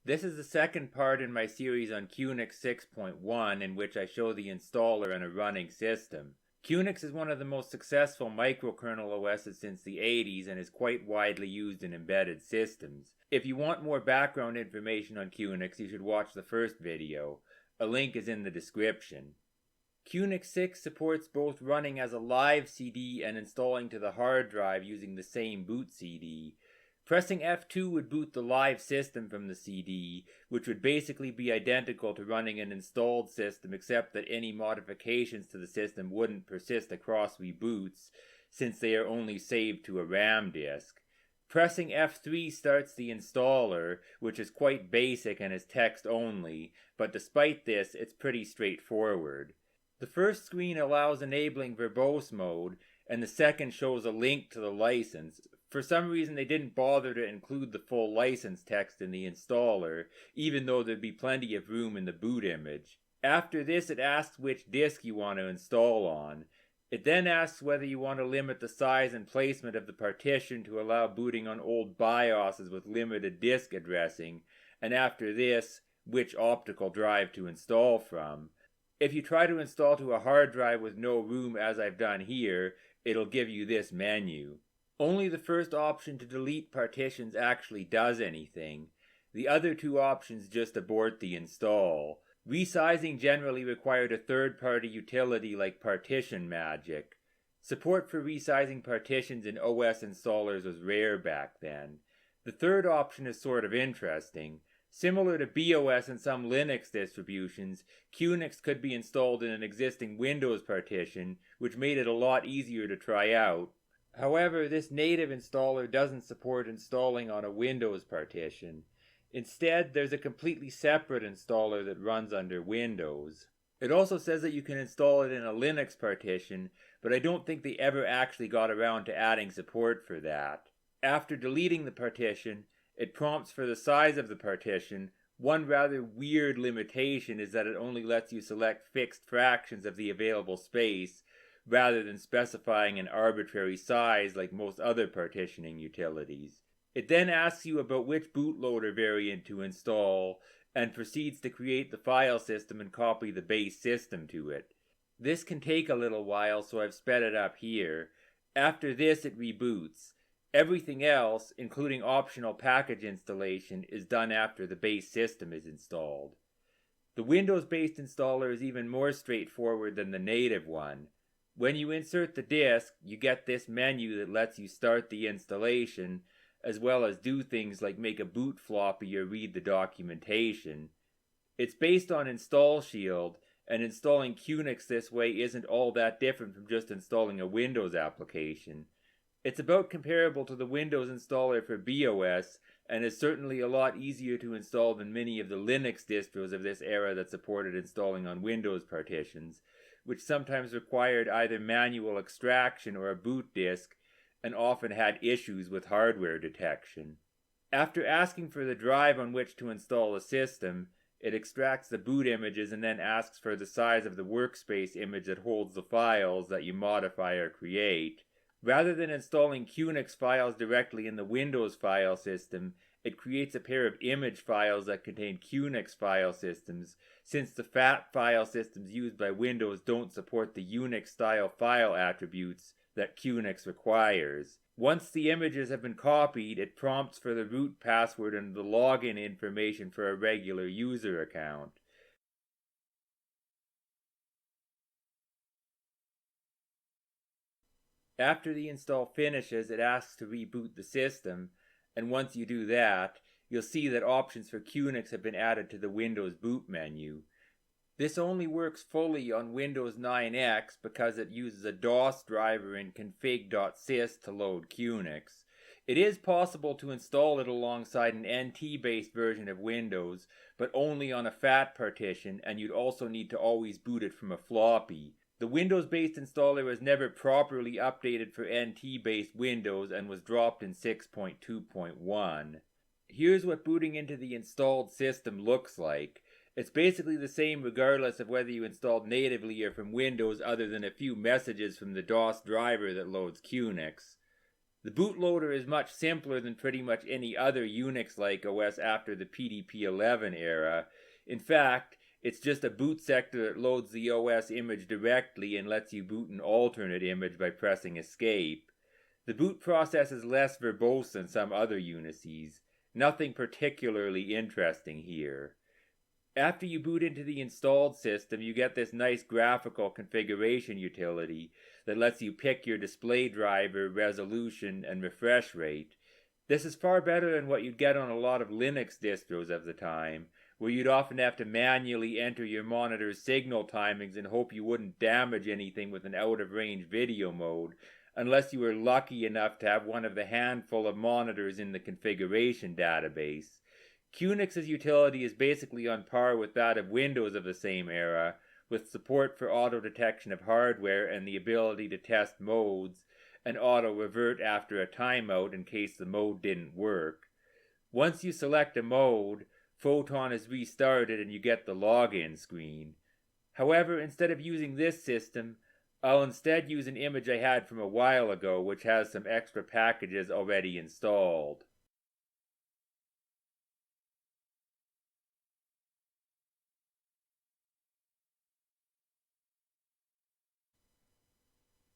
This is the second part in my series on QNX 6.1 in which I show the installer in a running system. QNX is one of the most successful microkernel OSs since the 80s and is quite widely used in embedded systems. If you want more background information on QNX, you should watch the first video. A link is in the description. QNX 6 supports both running as a live CD and installing to the hard drive using the same boot CD. Pressing F2 would boot the live system from the CD, which would basically be identical to running an installed system except that any modifications to the system wouldn't persist across reboots, since they are only saved to a RAM disk. Pressing F3 starts the installer, which is quite basic and is text only, but despite this, it's pretty straightforward. The first screen allows enabling verbose mode, and the second shows a link to the license. For some reason they didn't bother to include the full license text in the installer, even though there'd be plenty of room in the boot image. After this it asks which disk you want to install on. It then asks whether you want to limit the size and placement of the partition to allow booting on old BIOSes with limited disk addressing, and after this, which optical drive to install from. If you try to install to a hard drive with no room as I've done here, it'll give you this menu. Only the first option to delete partitions actually does anything. The other two options just abort the install. Resizing generally required a third-party utility like Partition Magic. Support for resizing partitions in OS installers was rare back then. The third option is sort of interesting. Similar to BOS and some Linux distributions, QNX could be installed in an existing Windows partition, which made it a lot easier to try out. However, this native installer doesn't support installing on a Windows partition. Instead, there's a completely separate installer that runs under Windows. It also says that you can install it in a Linux partition, but I don't think they ever actually got around to adding support for that. After deleting the partition, it prompts for the size of the partition. One rather weird limitation is that it only lets you select fixed fractions of the available space, rather than specifying an arbitrary size like most other partitioning utilities. It then asks you about which bootloader variant to install, and proceeds to create the file system and copy the base system to it. This can take a little while, so I've sped it up here. After this, it reboots. Everything else, including optional package installation, is done after the base system is installed. The Windows-based installer is even more straightforward than the native one. When you insert the disk, you get this menu that lets you start the installation, as well as do things like make a boot floppy or read the documentation. It's based on Install Shield, and installing QNX this way isn't all that different from just installing a Windows application. It's about comparable to the Windows installer for BOS, and is certainly a lot easier to install than many of the Linux distros of this era that supported installing on Windows partitions, which sometimes required either manual extraction or a boot disk, and often had issues with hardware detection. After asking for the drive on which to install a system, it extracts the boot images and then asks for the size of the workspace image that holds the files that you modify or create. Rather than installing QNX files directly in the Windows file system, it creates a pair of image files that contain QNX file systems, since the FAT file systems used by Windows don't support the Unix-style file attributes that QNX requires. Once the images have been copied, it prompts for the root password and the login information for a regular user account. After the install finishes, it asks to reboot the system, and once you do that, you'll see that options for QNX have been added to the Windows boot menu. This only works fully on Windows 9X because it uses a DOS driver in config.sys to load QNX. It is possible to install it alongside an NT-based version of Windows, but only on a FAT partition, and you'd also need to always boot it from a floppy. The Windows-based installer was never properly updated for NT-based Windows and was dropped in 6.2.1. Here's what booting into the installed system looks like. It's basically the same regardless of whether you installed natively or from Windows, other than a few messages from the DOS driver that loads QNX. The bootloader is much simpler than pretty much any other Unix-like OS after the PDP-11 era. In fact, it's just a boot sector that loads the OS image directly and lets you boot an alternate image by pressing escape. The boot process is less verbose than some other Unices. Nothing particularly interesting here. After you boot into the installed system, you get this nice graphical configuration utility that lets you pick your display driver, resolution, and refresh rate. This is far better than what you'd get on a lot of Linux distros of the time, where you'd often have to manually enter your monitor's signal timings and hope you wouldn't damage anything with an out-of-range video mode, unless you were lucky enough to have one of the handful of monitors in the configuration database. QNX's utility is basically on par with that of Windows of the same era, with support for auto-detection of hardware and the ability to test modes, and auto-revert after a timeout in case the mode didn't work. Once you select a mode, Photon is restarted and you get the login screen. However, instead of using this system, I'll instead use an image I had from a while ago which has some extra packages already installed.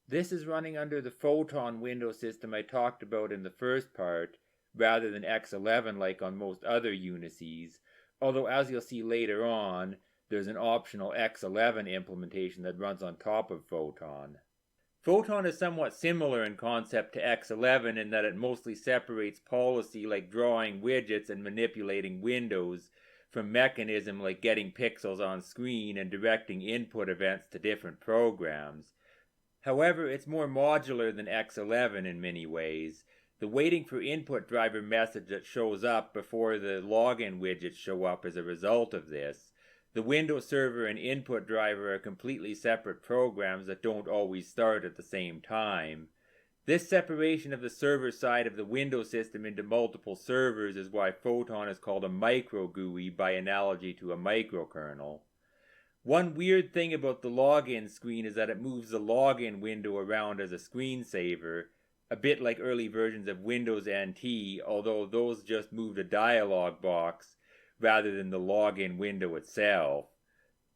This is running under the Photon window system I talked about in the first part, rather than X11 like on most other Unices, although as you'll see later on, there's an optional X11 implementation that runs on top of Photon. Photon is somewhat similar in concept to X11 in that it mostly separates policy like drawing widgets and manipulating windows from mechanism like getting pixels on screen and directing input events to different programs. However, it's more modular than X11 in many ways. The waiting for input driver message that shows up before the login widgets show up as a result of this. The Windows server and input driver are completely separate programs that don't always start at the same time. This separation of the server side of the Windows system into multiple servers is why Photon is called a micro GUI by analogy to a microkernel. One weird thing about the login screen is that it moves the login window around as a screensaver, a bit like early versions of Windows NT, although those just moved a dialog box rather than the login window itself.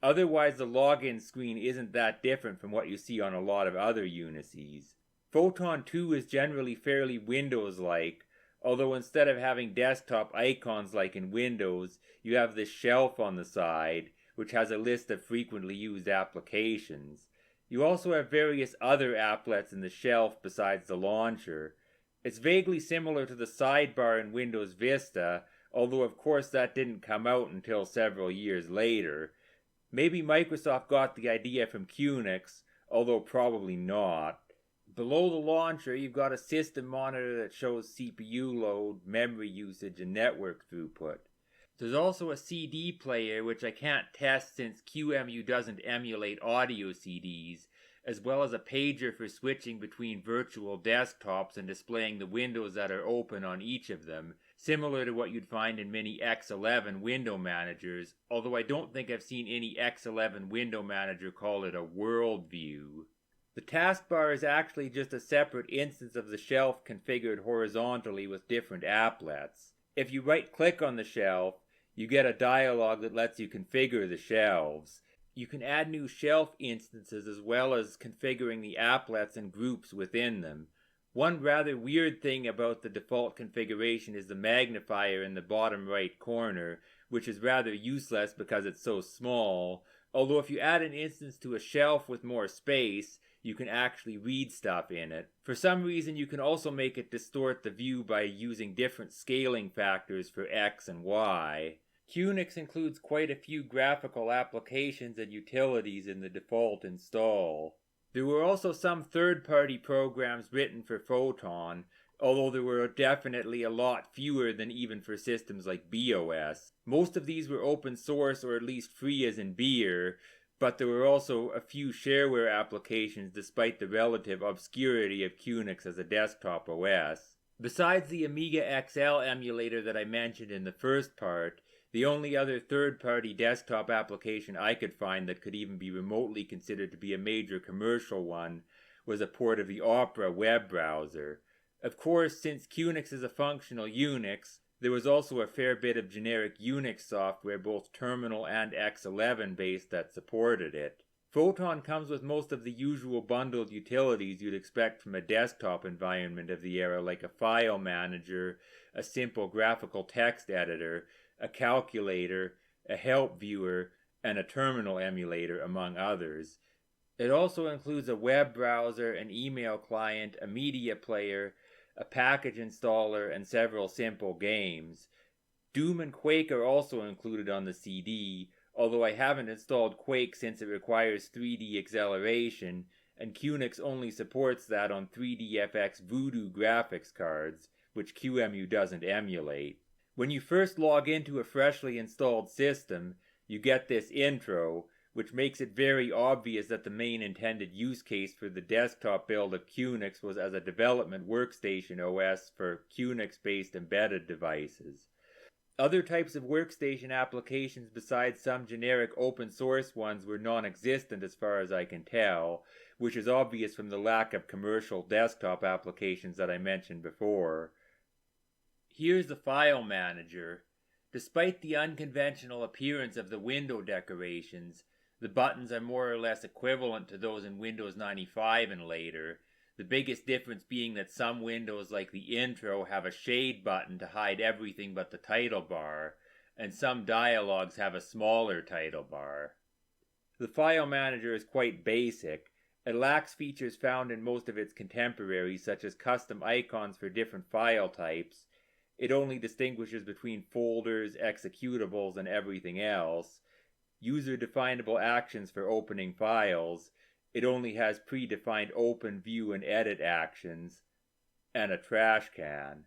Otherwise, the login screen isn't that different from what you see on a lot of other Unices. Photon 2 is generally fairly Windows-like, although instead of having desktop icons like in Windows, you have this shelf on the side, which has a list of frequently used applications. You also have various other applets in the shelf besides the launcher. It's vaguely similar to the sidebar in Windows Vista, although of course that didn't come out until several years later. Maybe Microsoft got the idea from QNX, although probably not. Below the launcher, you've got a system monitor that shows CPU load, memory usage, and network throughput. There's also a CD player, which I can't test since QEMU doesn't emulate audio CDs, as well as a pager for switching between virtual desktops and displaying the windows that are open on each of them, similar to what you'd find in many X11 window managers, although I don't think I've seen any X11 window manager call it a world view. The taskbar is actually just a separate instance of the shelf configured horizontally with different applets. If you right-click on the shelf, you get a dialog that lets you configure the shelves. You can add new shelf instances as well as configuring the applets and groups within them. One rather weird thing about the default configuration is the magnifier in the bottom right corner, which is rather useless because it's so small, although if you add an instance to a shelf with more space, you can actually read stuff in it. For some reason, you can also make it distort the view by using different scaling factors for X and Y. QNX includes quite a few graphical applications and utilities in the default install. There were also some third-party programs written for Photon, although there were definitely a lot fewer than even for systems like BOS. Most of these were open source or at least free as in beer, but there were also a few shareware applications despite the relative obscurity of QNX as a desktop OS. Besides the AmigaXL emulator that I mentioned in the first part, the only other third-party desktop application I could find that could even be remotely considered to be a major commercial one was a port of the Opera web browser. Of course, since QNX is a functional Unix, there was also a fair bit of generic Unix software, both terminal and X11 based, that supported it. Photon comes with most of the usual bundled utilities you'd expect from a desktop environment of the era, like a file manager, a simple graphical text editor, a calculator, a help viewer, and a terminal emulator, among others. It also includes a web browser, an email client, a media player, a package installer, and several simple games. Doom and Quake are also included on the CD, although I haven't installed Quake since it requires 3D acceleration, and QNX only supports that on 3DFX Voodoo graphics cards, which QEMU doesn't emulate. When you first log into a freshly installed system, you get this intro, which makes it very obvious that the main intended use case for the desktop build of QNX was as a development workstation OS for QNX-based embedded devices. Other types of workstation applications besides some generic open source ones were non-existent as far as I can tell, which is obvious from the lack of commercial desktop applications that I mentioned before. Here's the file manager. Despite the unconventional appearance of the window decorations, the buttons are more or less equivalent to those in Windows 95 and later, the biggest difference being that some windows like the intro have a shade button to hide everything but the title bar, and some dialogues have a smaller title bar. The file manager is quite basic. It lacks features found in most of its contemporaries, such as custom icons for different file types. It only distinguishes between folders, executables, and everything else. User-definable actions for opening files. It only has predefined open, view, and edit actions, and a trash can.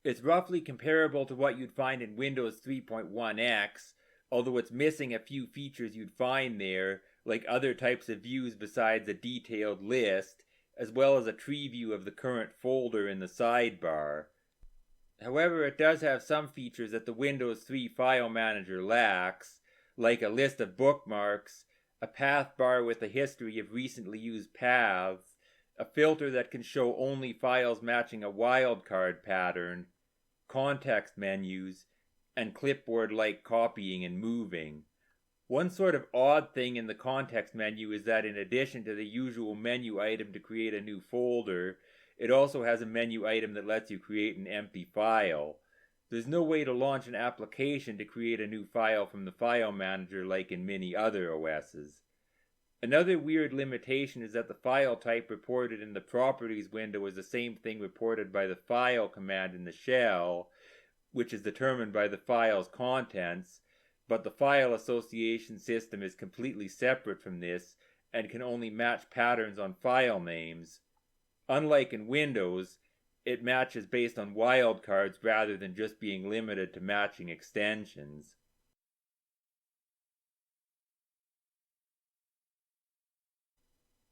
It's roughly comparable to what you'd find in Windows 3.1x, although it's missing a few features you'd find there, like other types of views besides a detailed list, as well as a tree view of the current folder in the sidebar. However, it does have some features that the Windows 3 file manager lacks, like a list of bookmarks, a path bar with a history of recently used paths, a filter that can show only files matching a wildcard pattern, context menus, and clipboard-like copying and moving. One sort of odd thing in the context menu is that in addition to the usual menu item to create a new folder, it also has a menu item that lets you create an empty file. There's no way to launch an application to create a new file from the file manager like in many other OSs. Another weird limitation is that the file type reported in the properties window is the same thing reported by the file command in the shell, which is determined by the file's contents, but the file association system is completely separate from this and can only match patterns on file names. Unlike in Windows, it matches based on wildcards rather than just being limited to matching extensions.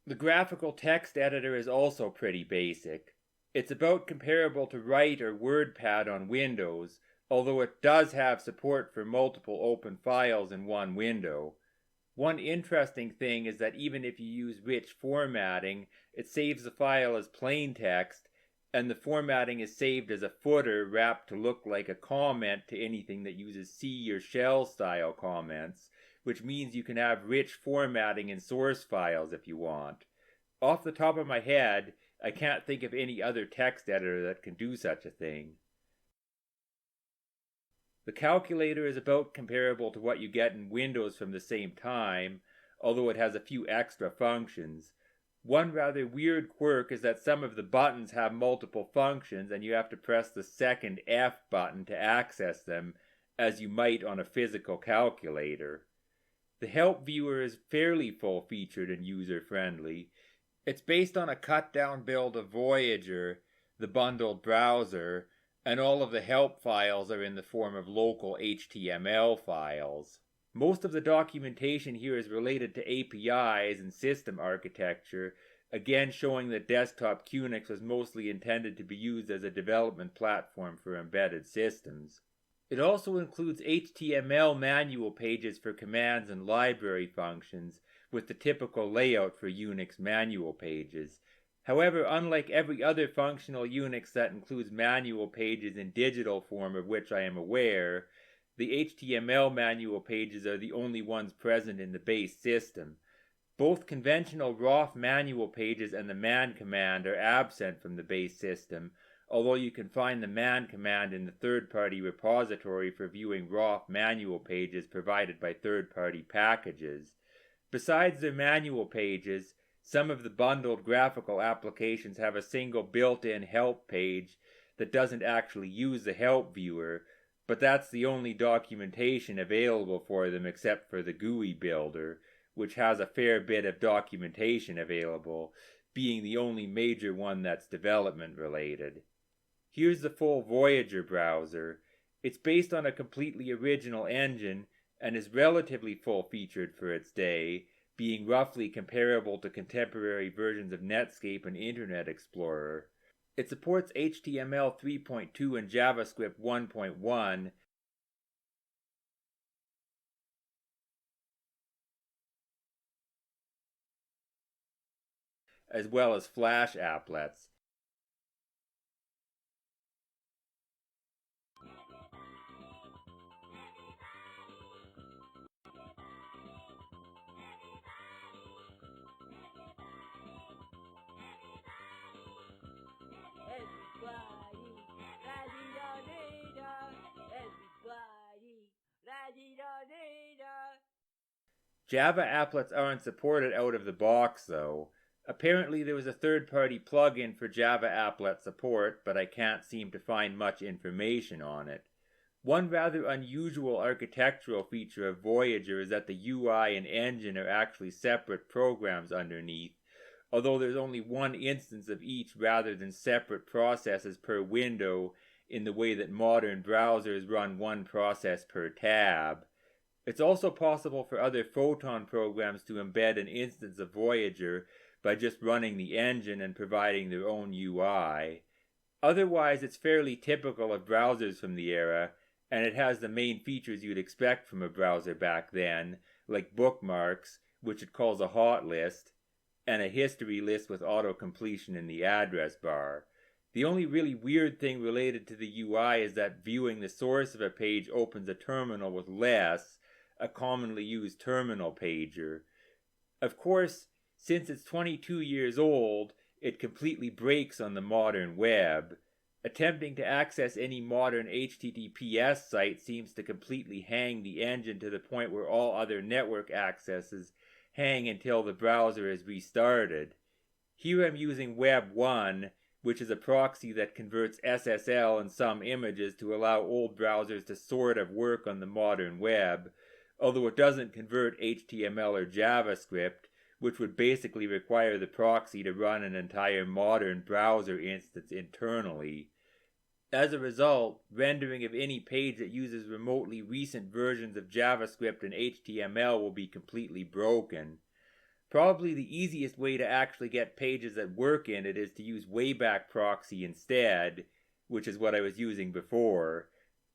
The graphical text editor is also pretty basic. It's about comparable to Write or WordPad on Windows, although it does have support for multiple open files in one window. One interesting thing is that even if you use rich formatting, it saves the file as plain text, and the formatting is saved as a footer wrapped to look like a comment to anything that uses C or shell style comments, which means you can have rich formatting in source files if you want. Off the top of my head, I can't think of any other text editor that can do such a thing. The calculator is about comparable to what you get in Windows from the same time, although it has a few extra functions. One rather weird quirk is that some of the buttons have multiple functions and you have to press the second F button to access them, as you might on a physical calculator. The help viewer is fairly full-featured and user-friendly. It's based on a cut-down build of Voyager, the bundled browser, and all of the help files are in the form of local HTML files. Most of the documentation here is related to APIs and system architecture, again showing that desktop QNX was mostly intended to be used as a development platform for embedded systems. It also includes HTML manual pages for commands and library functions, with the typical layout for Unix manual pages. However, unlike every other functional Unix that includes manual pages in digital form of which I am aware, the HTML manual pages are the only ones present in the base system. Both conventional ROF manual pages and the man command are absent from the base system, although you can find the man command in the third-party repository for viewing ROF manual pages provided by third-party packages. Besides their manual pages, some of the bundled graphical applications have a single built-in help page that doesn't actually use the help viewer, but that's the only documentation available for them except for the GUI builder, which has a fair bit of documentation available, being the only major one that's development related. Here's the full Voyager browser. It's based on a completely original engine and is relatively full-featured for its day, being roughly comparable to contemporary versions of Netscape and Internet Explorer. It supports HTML 3.2 and JavaScript 1.1, as well as Flash applets. Java applets aren't supported out of the box though. Apparently there was a third-party plugin for Java applet support, but I can't seem to find much information on it. One rather unusual architectural feature of Voyager is that the UI and engine are actually separate programs underneath, although there's only one instance of each rather than separate processes per window in the way that modern browsers run one process per tab. It's also possible for other Photon programs to embed an instance of Voyager by just running the engine and providing their own UI. Otherwise, it's fairly typical of browsers from the era, and it has the main features you'd expect from a browser back then, like bookmarks, which it calls a hot list, and a history list with auto-completion in the address bar. The only really weird thing related to the UI is that viewing the source of a page opens a terminal with less, a commonly used terminal pager. Of course, since it's 22 years old, it completely breaks on the modern web. Attempting to access any modern HTTPS site seems to completely hang the engine to the point where all other network accesses hang until the browser is restarted. Here I'm using Web 1, which is a proxy that converts SSL and some images to allow old browsers to sort of work on the modern web, although it doesn't convert HTML or JavaScript, which would basically require the proxy to run an entire modern browser instance internally. As a result, rendering of any page that uses remotely recent versions of JavaScript and HTML will be completely broken. Probably the easiest way to actually get pages that work in it is to use Wayback Proxy instead, which is what I was using before.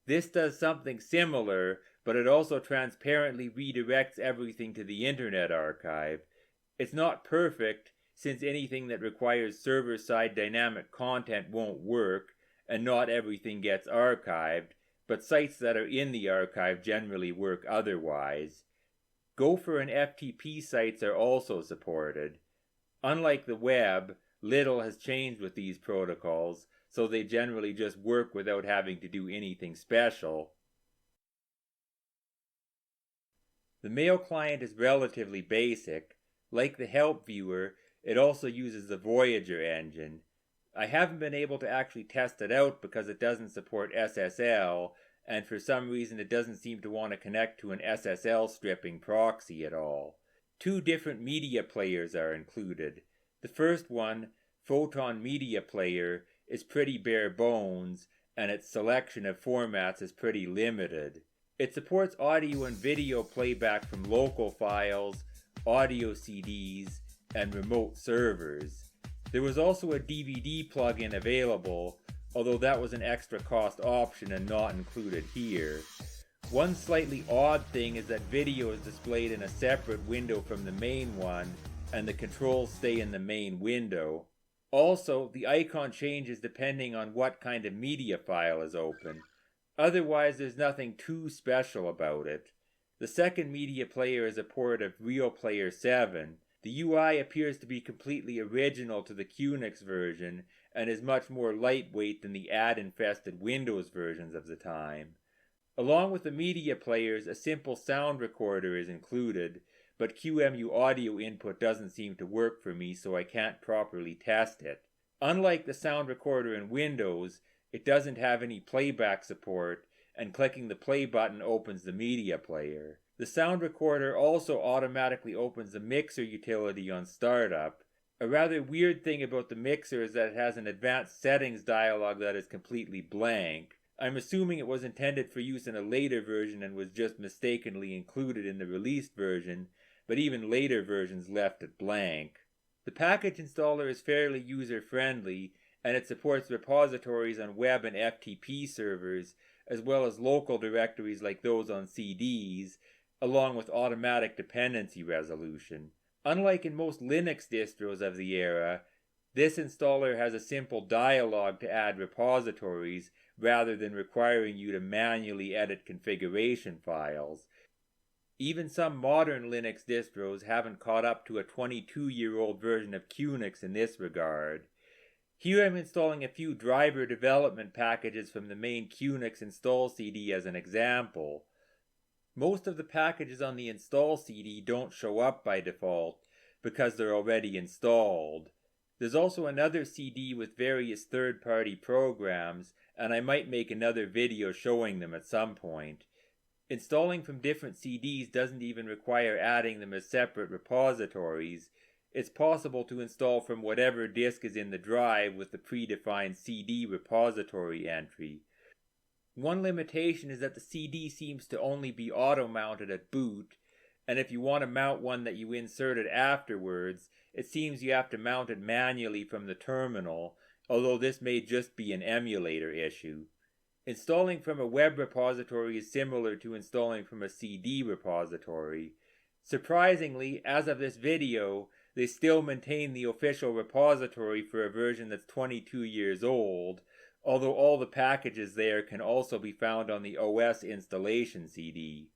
This does something similar, but it also transparently redirects everything to the Internet Archive. It's not perfect, since anything that requires server-side dynamic content won't work, and not everything gets archived, but sites that are in the archive generally work otherwise. Gopher and FTP sites are also supported. Unlike the web, little has changed with these protocols, so they generally just work without having to do anything special. The mail client is relatively basic. Like the help viewer, it also uses the Voyager engine. I haven't been able to actually test it out because it doesn't support SSL, and for some reason it doesn't seem to want to connect to an SSL stripping proxy at all. 2 different media players are included. The first one, Photon Media Player, is pretty bare bones, and its selection of formats is pretty limited. It supports audio and video playback from local files, audio CDs, and remote servers. There was also a DVD plugin available, although that was an extra cost option and not included here. One slightly odd thing is that video is displayed in a separate window from the main one, and the controls stay in the main window. Also, the icon changes depending on what kind of media file is open. Otherwise, there's nothing too special about it. The second media player is a port of Real Player 7. The UI appears to be completely original to the QNX version and is much more lightweight than the ad-infested Windows versions of the time. Along with the media players, a simple sound recorder is included, but QEMU audio input doesn't seem to work for me, so I can't properly test it. Unlike the sound recorder in Windows, it doesn't have any playback support, and clicking the play button opens the media player. The sound recorder also automatically opens the mixer utility on startup. A rather weird thing about the mixer is that it has an advanced settings dialog that is completely blank. I'm assuming it was intended for use in a later version and was just mistakenly included in the released version, but even later versions left it blank. The package installer is fairly user-friendly, and it supports repositories on web and FTP servers, as well as local directories like those on CDs, along with automatic dependency resolution. Unlike in most Linux distros of the era, this installer has a simple dialog to add repositories rather than requiring you to manually edit configuration files. Even some modern Linux distros haven't caught up to a 22-year-old version of QNX in this regard. Here I'm installing a few driver development packages from the main QNX install CD as an example. Most of the packages on the install CD don't show up by default because they're already installed. There's also another CD with various third-party programs, and I might make another video showing them at some point. Installing from different CDs doesn't even require adding them as separate repositories. It's possible to install from whatever disk is in the drive with the predefined CD repository entry. One limitation is that the CD seems to only be auto-mounted at boot, and if you want to mount one that you inserted afterwards, it seems you have to mount it manually from the terminal, although this may just be an emulator issue. Installing from a web repository is similar to installing from a CD repository. Surprisingly, as of this video, they still maintain the official repository for a version that's 22 years old, although all the packages there can also be found on the OS installation CD.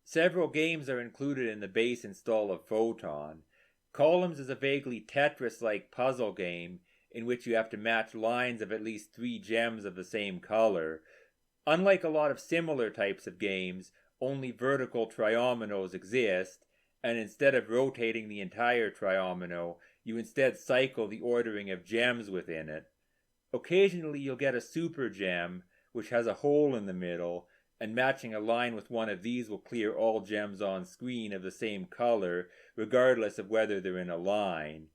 Several games are included in the base install of Photon. Columns is a vaguely Tetris-like puzzle game in which you have to match lines of at least 3 gems of the same color. Unlike a lot of similar types of games, only vertical triominoes exist, and instead of rotating the entire triomino, you instead cycle the ordering of gems within it. Occasionally you'll get a super gem, which has a hole in the middle, and matching a line with one of these will clear all gems on screen of the same color, regardless of whether they're in a line.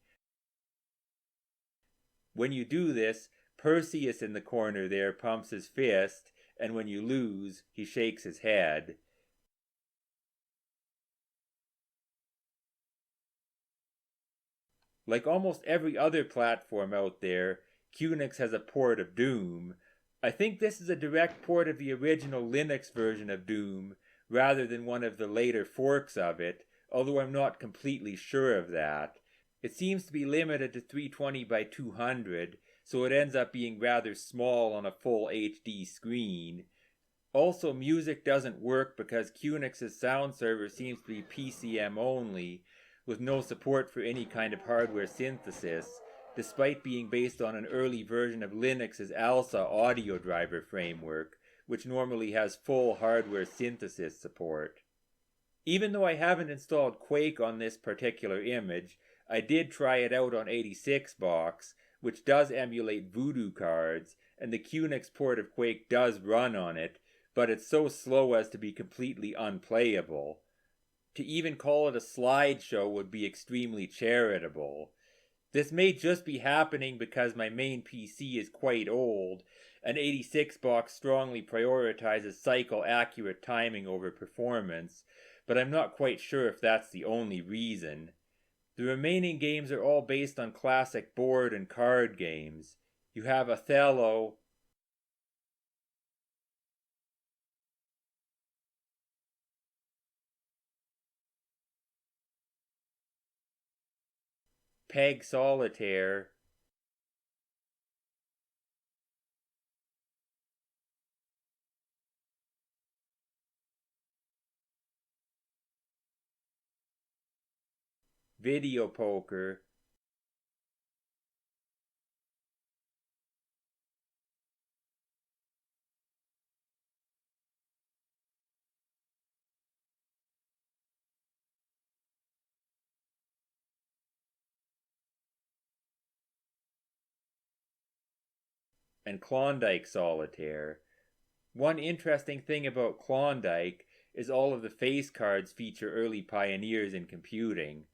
When you do this, Perseus in the corner there pumps his fist, and when you lose, he shakes his head. Like almost every other platform out there, QNX has a port of Doom. I think this is a direct port of the original Linux version of Doom, rather than one of the later forks of it, although I'm not completely sure of that. It seems to be limited to 320 by 200, so it ends up being rather small on a full HD screen. Also, music doesn't work because QNX's sound server seems to be PCM only, with no support for any kind of hardware synthesis, despite being based on an early version of Linux's ALSA audio driver framework, which normally has full hardware synthesis support. Even though I haven't installed Quake on this particular image, I did try it out on 86box, which does emulate Voodoo cards, and the QNX port of Quake does run on it, but it's so slow as to be completely unplayable. To even call it a slideshow would be extremely charitable. This may just be happening because my main PC is quite old, and 86box strongly prioritizes cycle-accurate timing over performance, but I'm not quite sure if that's the only reason. The remaining games are all based on classic board and card games. You have Othello, Peg Solitaire, Video Poker, and Klondike Solitaire. One interesting thing about Klondike is all of the face cards feature early pioneers in computing.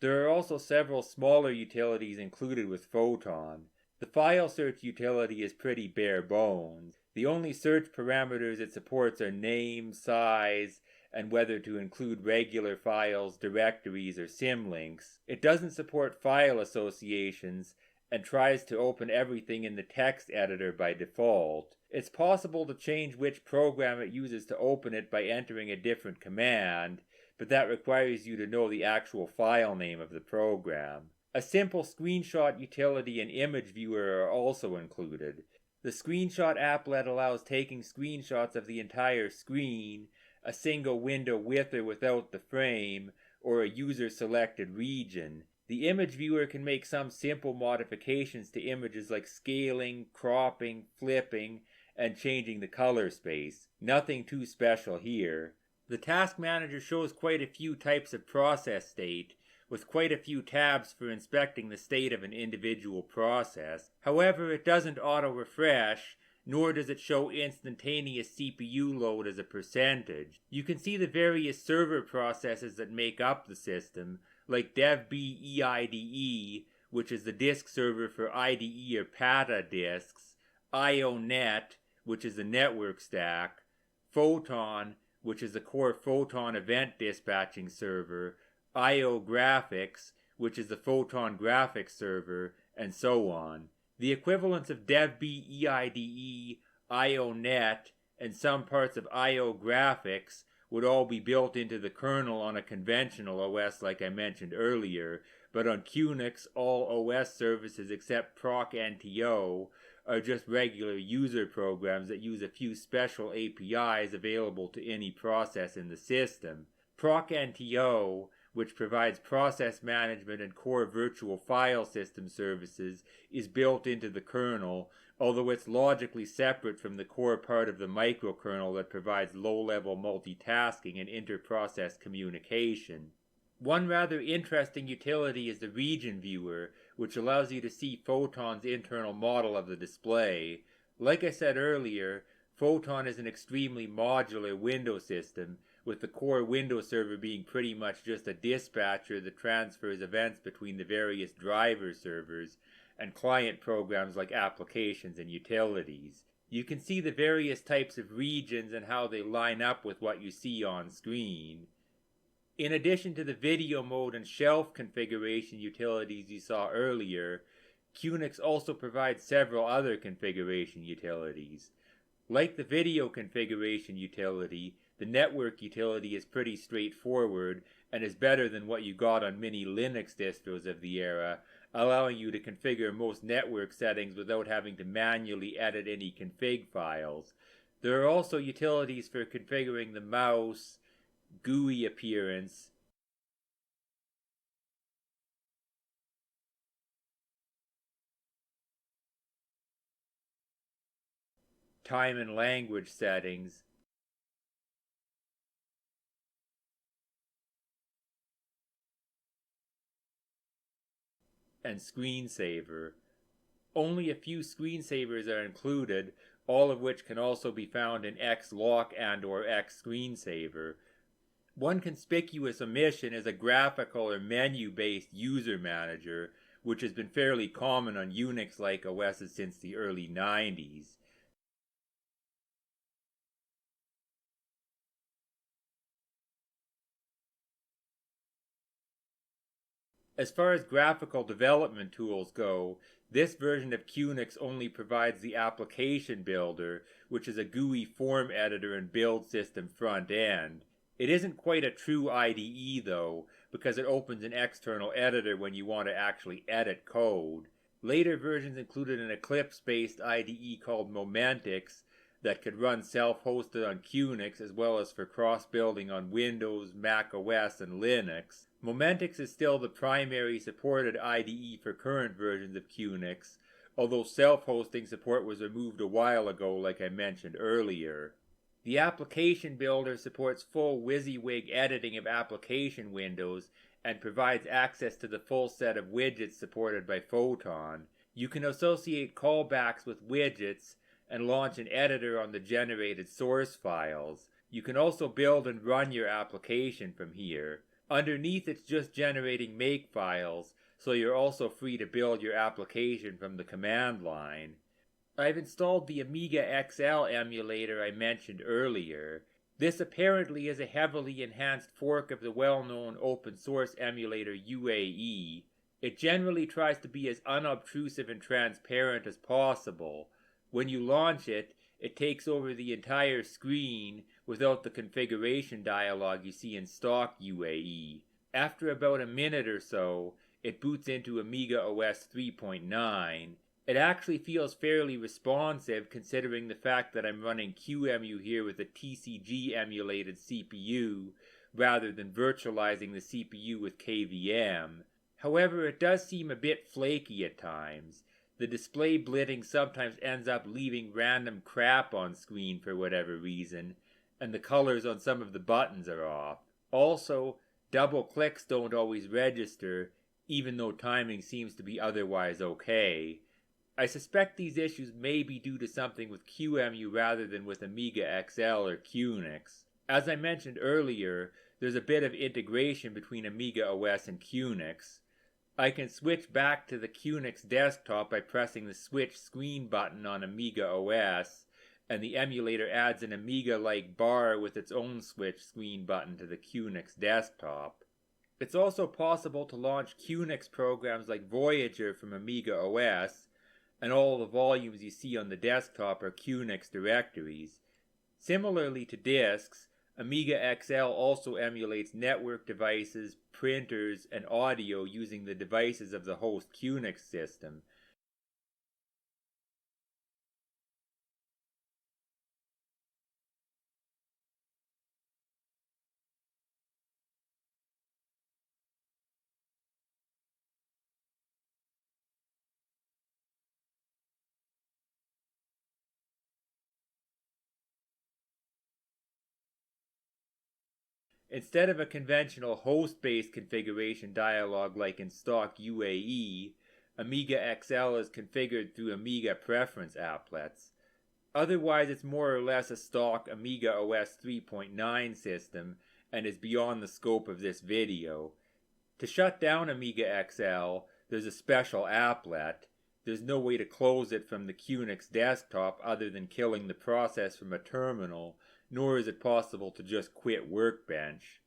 There are also several smaller utilities included with Photon. The file search utility is pretty bare bones. The only search parameters it supports are name, size, and whether to include regular files, directories, or symlinks. It doesn't support file associations and tries to open everything in the text editor by default. It's possible to change which program it uses to open it by entering a different command, but that requires you to know the actual file name of the program. A simple screenshot utility and image viewer are also included. The screenshot applet allows taking screenshots of the entire screen, a single window with or without the frame, or a user-selected region. The image viewer can make some simple modifications to images like scaling, cropping, flipping, and changing the color space. Nothing too special here. The task manager shows quite a few types of process state, with quite a few tabs for inspecting the state of an individual process. However, it doesn't auto-refresh, nor does it show instantaneous CPU load as a percentage. You can see the various server processes that make up the system, like DevBeIDE, which is the disk server for IDE or PATA disks, IONet, which is the network stack, Photon, which is the core Photon event dispatching server, IO Graphics, which is the Photon graphics server, and so on. The equivalents of DevBeIDE, IONet, and some parts of IO Graphics would all be built into the kernel on a conventional OS like I mentioned earlier, but on QNX all OS services except procNTO are just regular user programs that use a few special APIs available to any process in the system. procNTO, which provides process management and core virtual file system services, is built into the kernel, although it's logically separate from the core part of the microkernel that provides low-level multitasking and inter-process communication. One rather interesting utility is the region viewer, which allows you to see Photon's internal model of the display. Like I said earlier, Photon is an extremely modular window system, with the core window server being pretty much just a dispatcher that transfers events between the various driver servers and client programs like applications and utilities. You can see the various types of regions and how they line up with what you see on screen. In addition to the video mode and shelf configuration utilities you saw earlier, QNX also provides several other configuration utilities. Like the video configuration utility, the network utility is pretty straightforward and is better than what you got on many Linux distros of the era, allowing you to configure most network settings without having to manually edit any config files. There are also utilities for configuring the mouse, GUI appearance, time and language settings, and screensaver. Only a few screensavers are included, all of which can also be found in XLock and/or XScreensaver. One conspicuous omission is a graphical or menu-based user manager, which has been fairly common on Unix-like OSs since the early 90s. As far as graphical development tools go, this version of QNX only provides the application builder, which is a GUI form editor and build system front end. It isn't quite a true IDE though, because it opens an external editor when you want to actually edit code. Later versions included an Eclipse-based IDE called Momentix that could run self-hosted on QNX as well as for cross-building on Windows, Mac OS, and Linux. Momentix is still the primary supported IDE for current versions of QNX, although self-hosting support was removed a while ago like I mentioned earlier. The application builder supports full WYSIWYG editing of application windows and provides access to the full set of widgets supported by Photon. You can associate callbacks with widgets and launch an editor on the generated source files. You can also build and run your application from here. Underneath it's just generating makefiles, so you're also free to build your application from the command line. I've installed the AmigaXL emulator I mentioned earlier. This apparently is a heavily enhanced fork of the well-known open source emulator UAE. It generally tries to be as unobtrusive and transparent as possible. When you launch it, it takes over the entire screen without the configuration dialog you see in stock UAE. After about a minute or so, it boots into Amiga OS 3.9. It actually feels fairly responsive considering the fact that I'm running QEMU here with a TCG emulated CPU rather than virtualizing the CPU with KVM. However, it does seem a bit flaky at times. The display blitting sometimes ends up leaving random crap on screen for whatever reason, and the colors on some of the buttons are off. Also, double clicks don't always register, even though timing seems to be otherwise okay. I suspect these issues may be due to something with QEMU rather than with AmigaXL or QNX. As I mentioned earlier, there's a bit of integration between Amiga OS and QNX. I can switch back to the QNX desktop by pressing the Switch Screen button on Amiga OS, and the emulator adds an Amiga-like bar with its own Switch Screen button to the QNX desktop. It's also possible to launch QNX programs like Voyager from Amiga OS, and all the volumes you see on the desktop are QNX directories. Similarly to disks, AmigaXL also emulates network devices, printers, and audio using the devices of the host QNX system. Instead of a conventional host-based configuration dialog like in stock UAE, AmigaXL is configured through Amiga preference applets. Otherwise, it's more or less a stock Amiga OS 3.9 system and is beyond the scope of this video. To shut down AmigaXL, there's a special applet. There's no way to close it from the QNX desktop other than killing the process from a terminal, nor is it possible to just quit Workbench.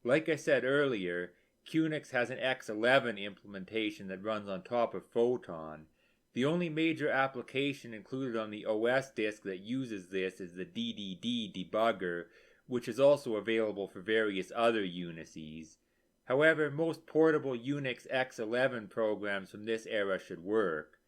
Like I said earlier, QNX has an X11 implementation that runs on top of Photon. The only major application included on the OS disk that uses this is the DDD debugger, which is also available for various other Unices. However, most portable Unix X11 programs from this era should work.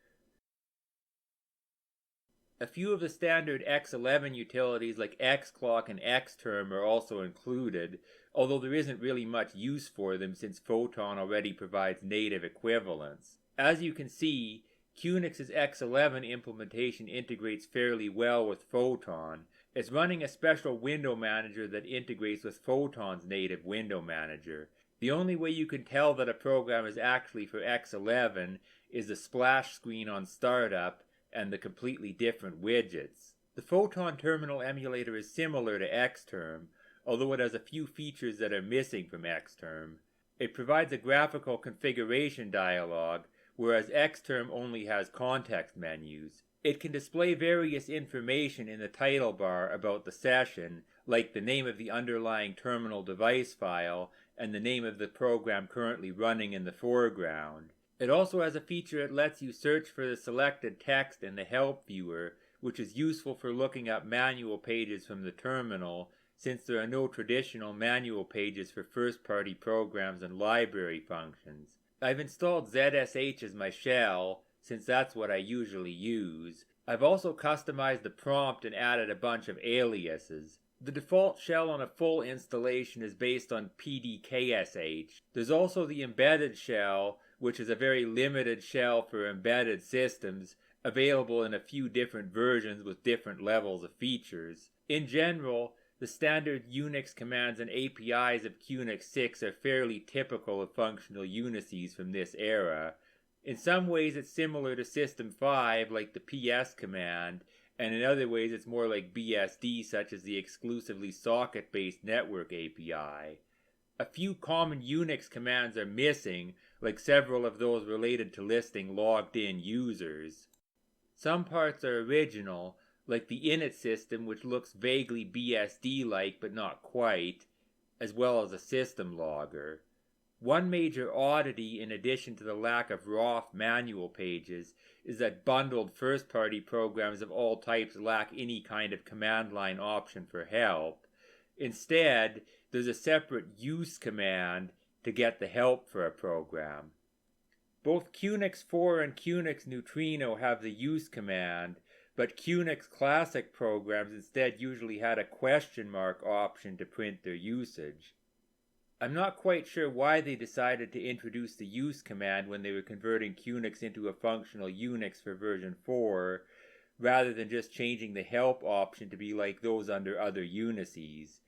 A few of the standard X11 utilities like xclock and xterm are also included, although there isn't really much use for them since Photon already provides native equivalents. As you can see, QNX's X11 implementation integrates fairly well with Photon. It's running a special window manager that integrates with Photon's native window manager. The only way you can tell that a program is actually for X11 is the splash screen on startup and the completely different widgets. The Photon terminal emulator is similar to xterm, although it has a few features that are missing from xterm. It provides a graphical configuration dialog, whereas xterm only has context menus. It can display various information in the title bar about the session, like the name of the underlying terminal device file and the name of the program currently running in the foreground. It also has a feature that lets you search for the selected text in the help viewer, which is useful for looking up manual pages from the terminal, since there are no traditional manual pages for first-party programs and library functions. I've installed ZSH as my shell, since that's what I usually use. I've also customized the prompt and added a bunch of aliases. The default shell on a full installation is based on PDKSH. There's also the embedded shell, which is a very limited shell for embedded systems, available in a few different versions with different levels of features. In general, the standard Unix commands and APIs of QNX 6 are fairly typical of functional Unices from this era. In some ways it's similar to System 5, like the PS command, and in other ways it's more like BSD, such as the exclusively socket-based network API. A few common Unix commands are missing, like several of those related to listing logged-in users. Some parts are original, like the init system, which looks vaguely BSD-like but not quite, as well as a system logger. One major oddity, in addition to the lack of ROF manual pages, is that bundled first-party programs of all types lack any kind of command line option for help. Instead, there's a separate use command to get the help for a program. Both QNX 4 and QNX Neutrino have the use command, but QNX Classic programs instead usually had a question mark option to print their usage. I'm not quite sure why they decided to introduce the use command when they were converting QNX into a functional Unix for version 4, rather than just changing the help option to be like those under other Unices.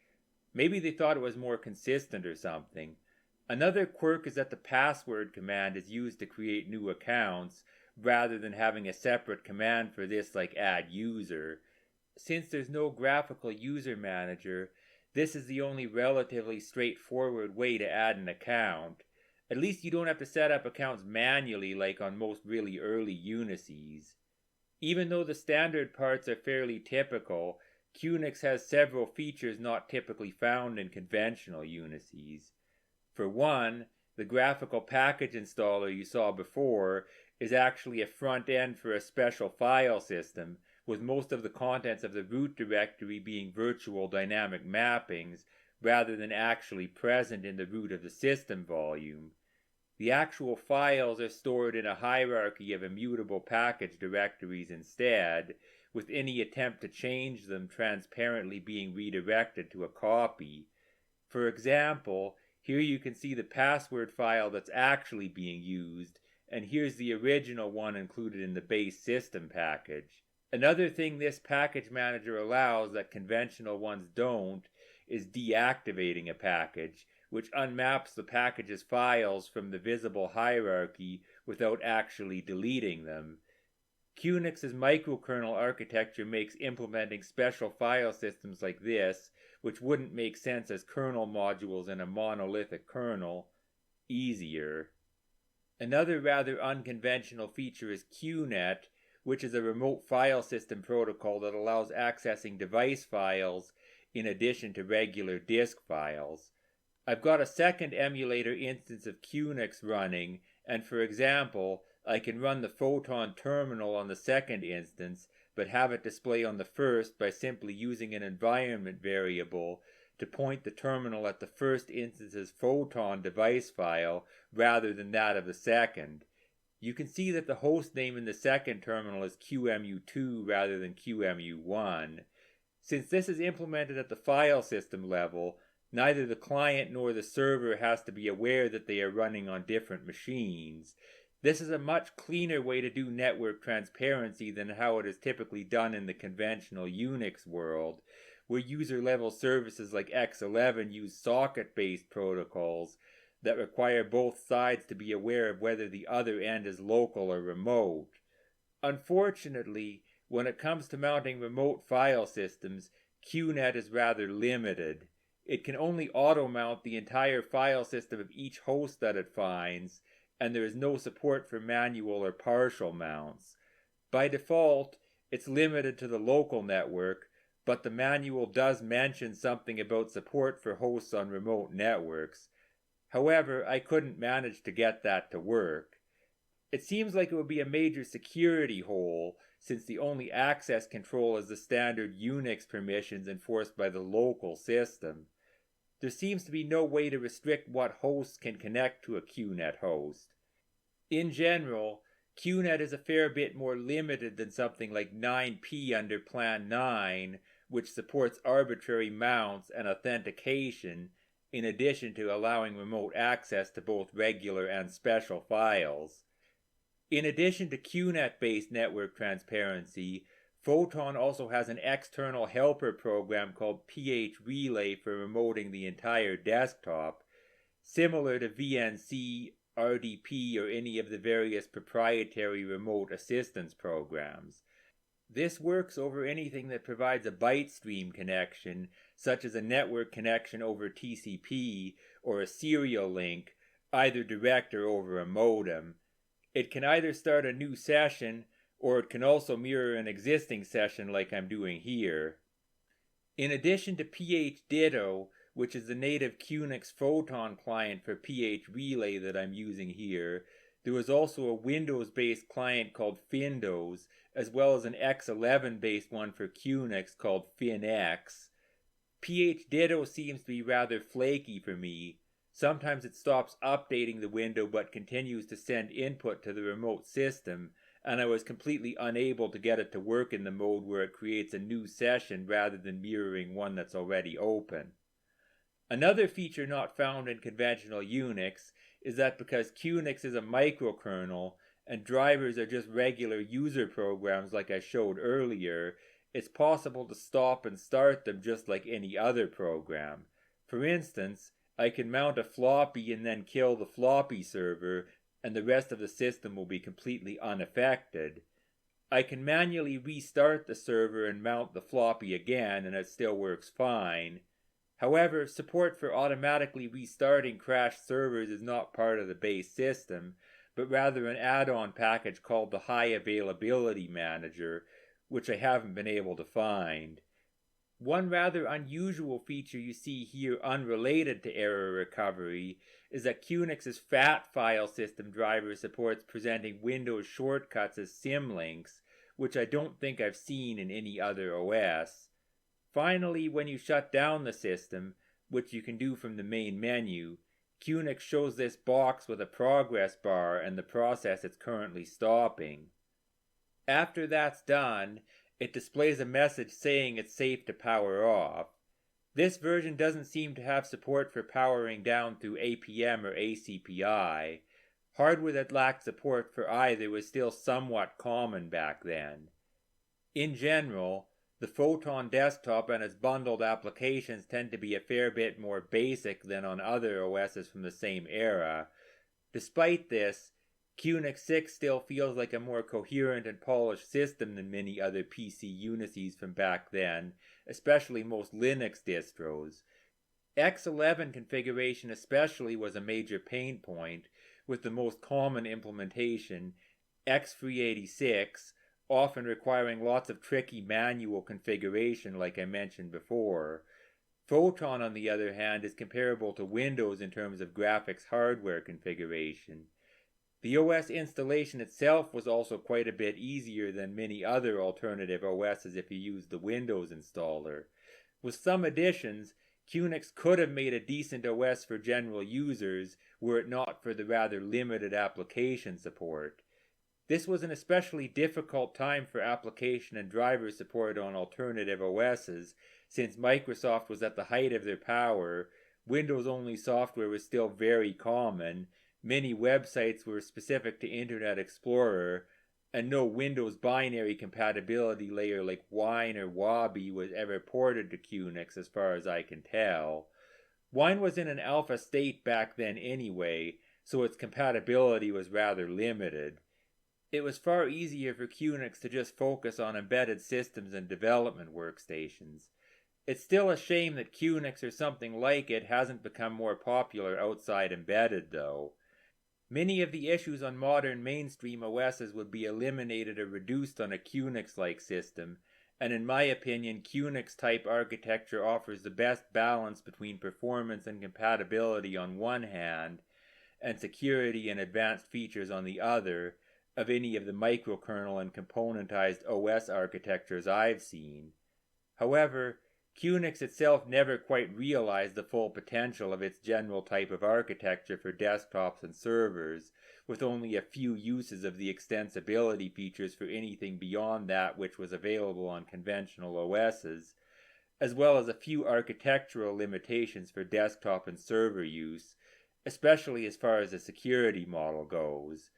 Maybe they thought it was more consistent or something. Another quirk is that the password command is used to create new accounts, rather than having a separate command for this like add user. Since there's no graphical user manager, this is the only relatively straightforward way to add an account. At least you don't have to set up accounts manually like on most really early Unices. Even though the standard parts are fairly typical, QNX has several features not typically found in conventional Unices. For one, the graphical package installer you saw before is actually a front end for a special file system, with most of the contents of the root directory being virtual dynamic mappings rather than actually present in the root of the system volume. The actual files are stored in a hierarchy of immutable package directories instead, with any attempt to change them transparently being redirected to a copy. For example, here you can see the password file that's actually being used, and here's the original one included in the base system package. Another thing this package manager allows that conventional ones don't is deactivating a package, which unmaps the package's files from the visible hierarchy without actually deleting them. QNX's microkernel architecture makes implementing special file systems like this, which wouldn't make sense as kernel modules in a monolithic kernel, easier. Another rather unconventional feature is Qnet, which is a remote file system protocol that allows accessing device files in addition to regular disk files. I've got a second emulator instance of QNX running, and for example, I can run the Photon terminal on the second instance, but have it display on the first by simply using an environment variable to point the terminal at the first instance's Photon device file rather than that of the second. You can see that the host name in the second terminal is QEMU2 rather than QEMU1. Since this is implemented at the file system level, neither the client nor the server has to be aware that they are running on different machines. This is a much cleaner way to do network transparency than how it is typically done in the conventional Unix world, where user-level services like X11 use socket-based protocols that require both sides to be aware of whether the other end is local or remote. Unfortunately, when it comes to mounting remote file systems, Qnet is rather limited. It can only auto-mount the entire file system of each host that it finds, and there is no support for manual or partial mounts. By default, it's limited to the local network, but the manual does mention something about support for hosts on remote networks. However, I couldn't manage to get that to work. It seems like it would be a major security hole, since the only access control is the standard Unix permissions enforced by the local system. There seems to be no way to restrict what hosts can connect to a Qnet host. In general, Qnet is a fair bit more limited than something like 9p under Plan 9, which supports arbitrary mounts and authentication, in addition to allowing remote access to both regular and special files. In addition to Qnet-based network transparency, Photon also has an external helper program called PHRelay for remoting the entire desktop, similar to VNC, RDP, or any of the various proprietary remote assistance programs. This works over anything that provides a byte stream connection, such as a network connection over TCP or a serial link, either direct or over a modem. It can either start a new session, or it can also mirror an existing session like I'm doing here. In addition to PHDitto, which is the native QNX Photon client for PHRelay that I'm using here, there was also a Windows-based client called Findos, as well as an X11-based one for QNX called FinX. PHDitto seems to be rather flaky for me. Sometimes it stops updating the window but continues to send input to the remote system, and I was completely unable to get it to work in the mode where it creates a new session rather than mirroring one that's already open. Another feature not found in conventional Unix is that because QNX is a microkernel and drivers are just regular user programs like I showed earlier, it's possible to stop and start them just like any other program. For instance, I can mount a floppy and then kill the floppy server, and the rest of the system will be completely unaffected. I can manually restart the server and mount the floppy again, and it still works fine. However, support for automatically restarting crashed servers is not part of the base system, but rather an add-on package called the High Availability Manager, which I haven't been able to find. One rather unusual feature you see here unrelated to error recovery is that QNX's FAT file system driver supports presenting Windows shortcuts as symlinks, which I don't think I've seen in any other OS. Finally, when you shut down the system, which you can do from the main menu, QNX shows this box with a progress bar and the process it's currently stopping. After that's done, it displays a message saying it's safe to power off. This version doesn't seem to have support for powering down through APM or ACPI. Hardware that lacked support for either was still somewhat common back then. In general, the Photon desktop and its bundled applications tend to be a fair bit more basic than on other OSs from the same era. Despite this, QNX 6 still feels like a more coherent and polished system than many other PC Unices from back then, especially most Linux distros. X11 configuration especially was a major pain point, with the most common implementation, X386, often requiring lots of tricky manual configuration like I mentioned before. Photon, on the other hand, is comparable to Windows in terms of graphics hardware configuration. The OS installation itself was also quite a bit easier than many other alternative OSs if you used the Windows installer. With some additions, QNX could have made a decent OS for general users were it not for the rather limited application support. This was an especially difficult time for application and driver support on alternative OSs, since Microsoft was at the height of their power, Windows-only software was still very common, many websites were specific to Internet Explorer, and no Windows binary compatibility layer like Wine or Wabi was ever ported to QNX as far as I can tell. Wine was in an alpha state back then anyway, so its compatibility was rather limited. It was far easier for QNX to just focus on embedded systems and development workstations. It's still a shame that QNX or something like it hasn't become more popular outside embedded, though. Many of the issues on modern mainstream OSs would be eliminated or reduced on a QNX-like system, and in my opinion, QNX-type architecture offers the best balance between performance and compatibility on one hand, and security and advanced features on the other, of any of the microkernel and componentized OS architectures I've seen. However, QNX itself never quite realized the full potential of its general type of architecture for desktops and servers, with only a few uses of the extensibility features for anything beyond that which was available on conventional OSs, as well as a few architectural limitations for desktop and server use, especially as far as the security model goes.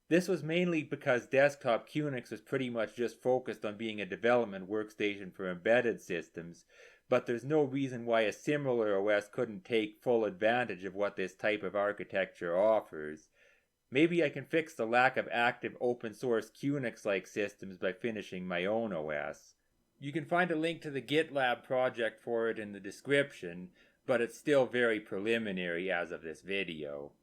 This was mainly because desktop QNX was pretty much just focused on being a development workstation for embedded systems, but there's no reason why a similar OS couldn't take full advantage of what this type of architecture offers. Maybe I can fix the lack of active open source QNX-like systems by finishing my own OS. You can find a link to the GitLab project for it in the description, but it's still very preliminary as of this video.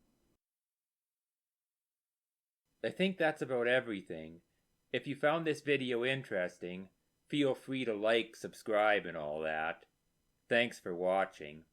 I think that's about everything. If you found this video interesting, feel free to like, subscribe, and all that. Thanks for watching.